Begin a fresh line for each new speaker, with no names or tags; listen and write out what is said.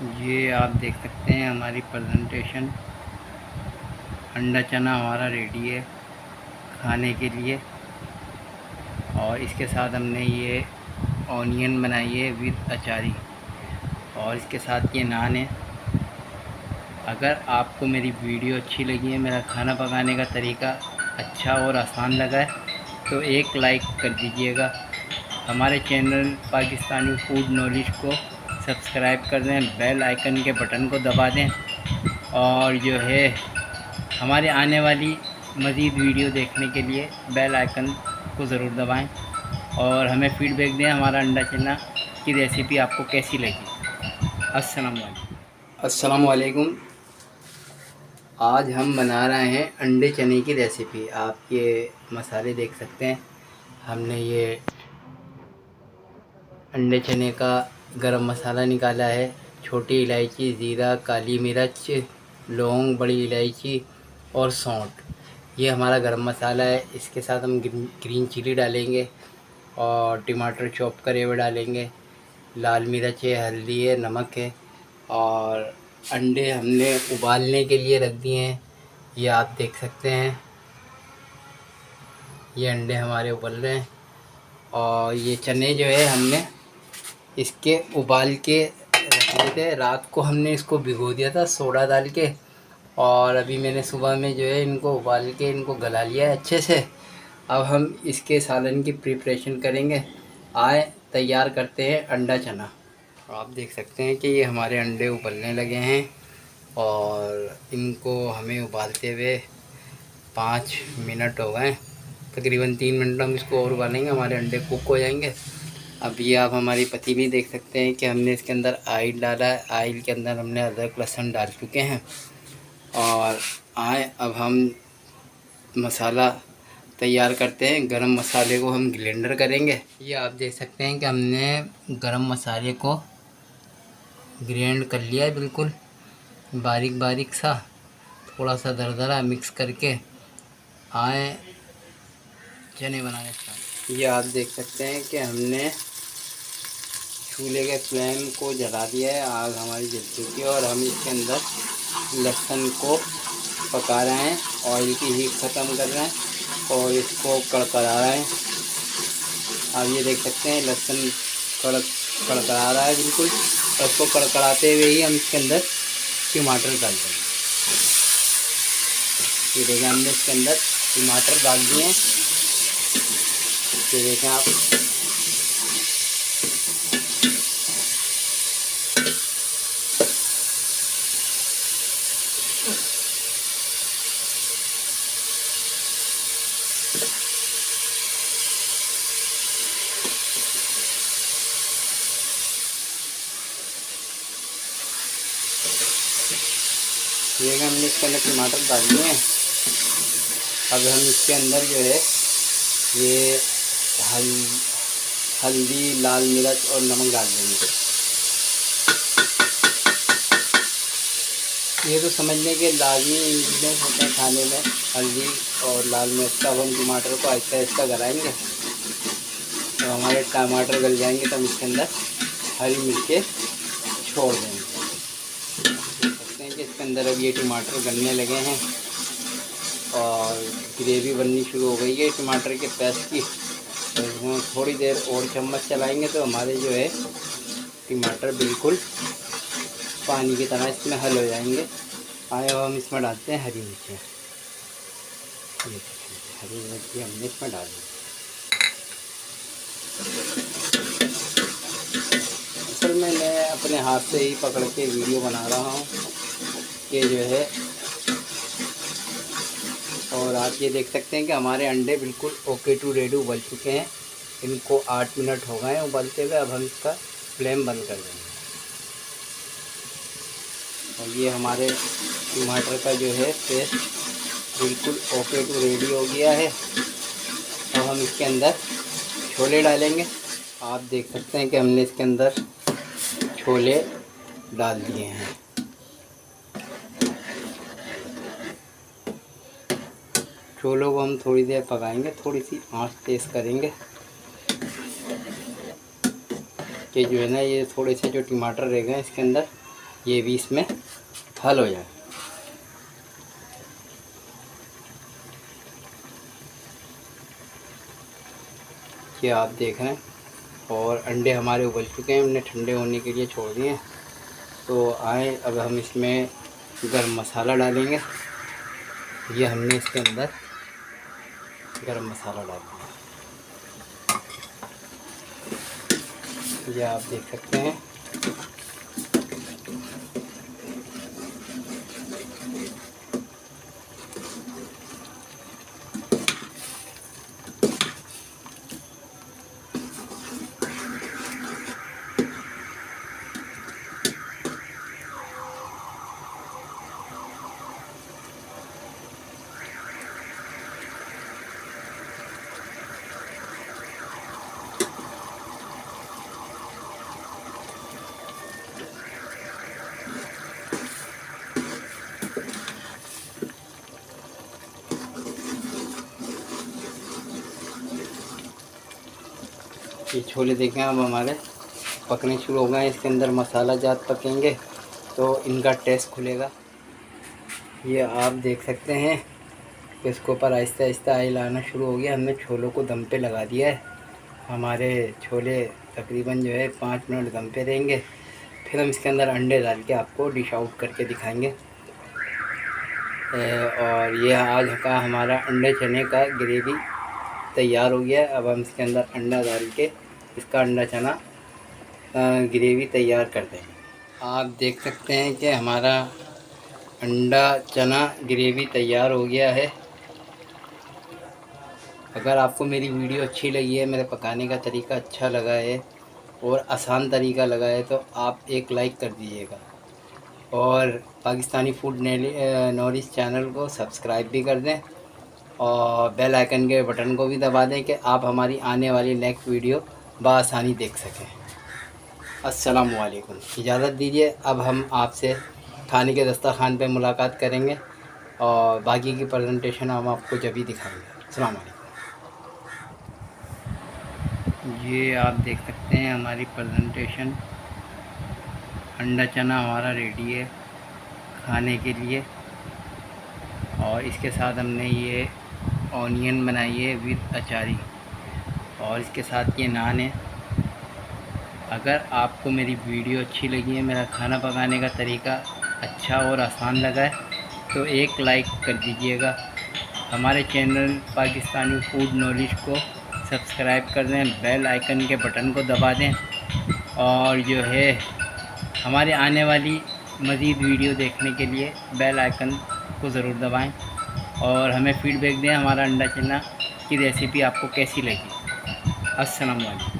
ये आप देख सकते हैं हमारी प्रेजेंटेशन। अंडा चना हमारा रेडी है खाने के लिए। और इसके साथ हमने ये ऑनियन बनाई है विद अचारी, और इसके साथ ये नान है। अगर आपको मेरी वीडियो अच्छी लगी है, मेरा खाना पकाने का तरीका अच्छा और आसान लगा है, तो एक लाइक कर दीजिएगा। हमारे चैनल पाकिस्तानी फूड नॉलेज को सब्सक्राइब कर दें, बेल आइकन के बटन को दबा दें, और जो है हमारे आने वाली मज़ीद वीडियो देखने के लिए बेल आइकन को ज़रूर दबाएं, और हमें फ़ीडबैक दें हमारा अंडा चना की रेसिपी आपको कैसी लगी। अस्सलाम वालेकुम। आज हम बना रहे हैं अंडे चने की रेसिपी। आप ये मसाले देख सकते हैं। हमने ये अंडे चने का गरम मसाला निकाला है, छोटी इलायची, ज़ीरा, काली मिर्च, लौंग, बड़ी इलायची और सौंठ। ये हमारा गरम मसाला है। इसके साथ हम ग्रीन चिली डालेंगे और टमाटर चॉप करे हुए डालेंगे, लाल मिर्च है, हल्दी है, नमक है, और अंडे हमने उबालने के लिए रख दिए हैं। ये आप देख सकते हैं, ये अंडे हमारे उबल रहे हैं। और ये चने जो है हमने इसके उबाल के रख दिए थे। रात को हमने इसको भिगो दिया था सोडा डाल के, और अभी मैंने सुबह में जो है इनको उबाल के इनको गला लिया है अच्छे से। अब हम इसके सालन की प्रिपरेशन करेंगे। आए तैयार करते हैं अंडा चना। आप देख सकते हैं कि ये हमारे अंडे उबलने लगे हैं, और इनको हमें उबालते हुए 5 मिनट हो गए। तकरीबन 3 मिनट हम इसको और उबालेंगे, हमारे अंडे कुक हो जाएंगे। अब ये आप हमारी पतीली देख सकते हैं कि हमने इसके अंदर ऑयल डाला है। ऑयल के अंदर हमने अदरक लहसुन डाल चुके हैं, और आए अब हम मसाला तैयार करते हैं। गरम मसाले को हम ग्राइंडर करेंगे। ये आप देख सकते हैं कि हमने गरम मसाले को ग्राइंड कर लिया है, बिल्कुल बारीक बारीक सा, थोड़ा सा दरदरा मिक्स करके आए चने बनाने स्टार्ट। ये आप देख सकते हैं कि हमने चूल्हे के फ्लेम को जला दिया है। आग हमारी जल चुकी है, और हम इसके अंदर लहसुन को पका रहे हैं। ऑयल की हीट ख़त्म कर रहे हैं और इसको कड़कड़ा रहे हैं। आप ये देख सकते हैं लहसुन कड़कड़ा रहा है बिल्कुल, और इसको कड़कड़ाते हुए ही हम इसके अंदर टमाटर डाल देंगे। ये देखें, हमने इसके अंदर टमाटर डाल दिए हैं। ये देखें आप, ये हमने इसके अंदर टमाटर डाल दिए हैं। अब हम इसके अंदर जो है ये हल्दी, लाल मिर्च और नमक डाल देंगे। ये तो समझने के लाजमी इंग्रेडिएंट्स होते हैं खाने में, हल्दी और लाल मिर्च का। अब हम टमाटर को आहिस्ता आहिस्ता गलाएंगे, तो हमारे टमाटर गल जाएंगे तो हम इसके अंदर हरी मिर्चें छोड़ देंगे। इसके अंदर अब ये टमाटर गलने लगे हैं और ग्रेवी बननी शुरू हो गई है टमाटर के पेस्ट की। तो इसमें थोड़ी देर और चम्मच चलाएंगे तो हमारे जो है टमाटर बिल्कुल पानी की तरह इसमें हल हो जाएंगे। आए अब हम इसमें डालते हैं हरी मिर्ची। ये हरी मिर्ची हमने इसमें डाल दी। असल में मैं अपने हाथ से ही पकड़ के वीडियो बना रहा हूँ ये जो है। और आप ये देख सकते हैं कि हमारे अंडे बिल्कुल ओके टू रेडी उबल चुके हैं। इनको 8 मिनट हो गए हैं उबलते हुए। अब हम इसका फ्लेम बंद कर देंगे। और ये हमारे टमाटर का जो है पेस्ट बिल्कुल ओके टू रेडी हो गया है। अब हम इसके अंदर छोले डालेंगे। आप देख सकते हैं कि हमने इसके अंदर छोले डाल दिए हैं। छोलों को हम थोड़ी देर पकाएंगे, थोड़ी सी आंच तेज़ करेंगे कि जो है ना ये थोड़े से जो टमाटर रह गए इसके अंदर ये भी इसमें हल हो जाए। ये आप देख रहे हैं, और अंडे हमारे उबल चुके हैं, हमने ठंडे होने के लिए छोड़ दिए हैं। तो आए अब हम इसमें गरम मसाला डालेंगे। ये हमने इसके अंदर गरम मसाला डाल दिया, ये आप देख सकते हैं। ये छोले देखें अब हमारे पकने शुरू हो गए हैं। इसके अंदर मसाला जात पकेंगे तो इनका टेस्ट खुलेगा। ये आप देख सकते हैं कि इसके ऊपर आहिस्ता आहिस्ता ऑयल आना शुरू हो गया। हमने छोलों को दम पे लगा दिया है। हमारे छोले तकरीबन जो है 5 मिनट दम पे रहेंगे। फिर हम इसके अंदर अंडे डाल के आपको डिश आउट करके दिखाएंगे। और ये आज का हमारा अंडे चने का ग्रेवी तैयार हो गया है। अब हम इसके अंदर अंडा डाल के इसका अंडा चना ग्रेवी तैयार कर देंगे। आप देख सकते हैं कि हमारा अंडा चना ग्रेवी तैयार हो गया है। अगर आपको मेरी वीडियो अच्छी लगी है, मेरे पकाने का तरीका अच्छा लगा है और आसान तरीका लगा है तो आप एक लाइक कर दीजिएगा, और पाकिस्तानी फूड नॉलेज चैनल को सब्सक्राइब भी कर दें और बेल आइकन के बटन को भी दबा दें कि आप हमारी आने वाली नेक्स्ट वीडियो बआसानी देख सकें। अस्सलाम वालेकुम। इजाज़त दीजिए, अब हम आपसे खाने के दस्तरखान पे मुलाकात करेंगे और बाकी की प्रेजेंटेशन हम आपको जब भी दिखाएंगे। अस्सलाम वालेकुम। ये आप देख सकते हैं हमारी प्रेजेंटेशन। अंडा चना हमारा रेडी है खाने के लिए, और इसके साथ हमने ये ऑनियन बनाई है विद अचारी, और इसके साथ ये नान है। अगर आपको मेरी वीडियो अच्छी लगी है, मेरा खाना पकाने का तरीका अच्छा और आसान लगा है तो एक लाइक कर दीजिएगा। हमारे चैनल पाकिस्तानी फूड नॉलेज को सब्सक्राइब कर दें, बेल आइकन के बटन को दबा दें, और जो है हमारे आने वाली मज़ीद वीडियो देखने के लिए बेल आइकन को ज़रूर दबाएं, और हमें फ़ीडबैक दें हमारा अंडा चना की रेसिपी आपको कैसी लगी। अस्सलाम वालेकुम।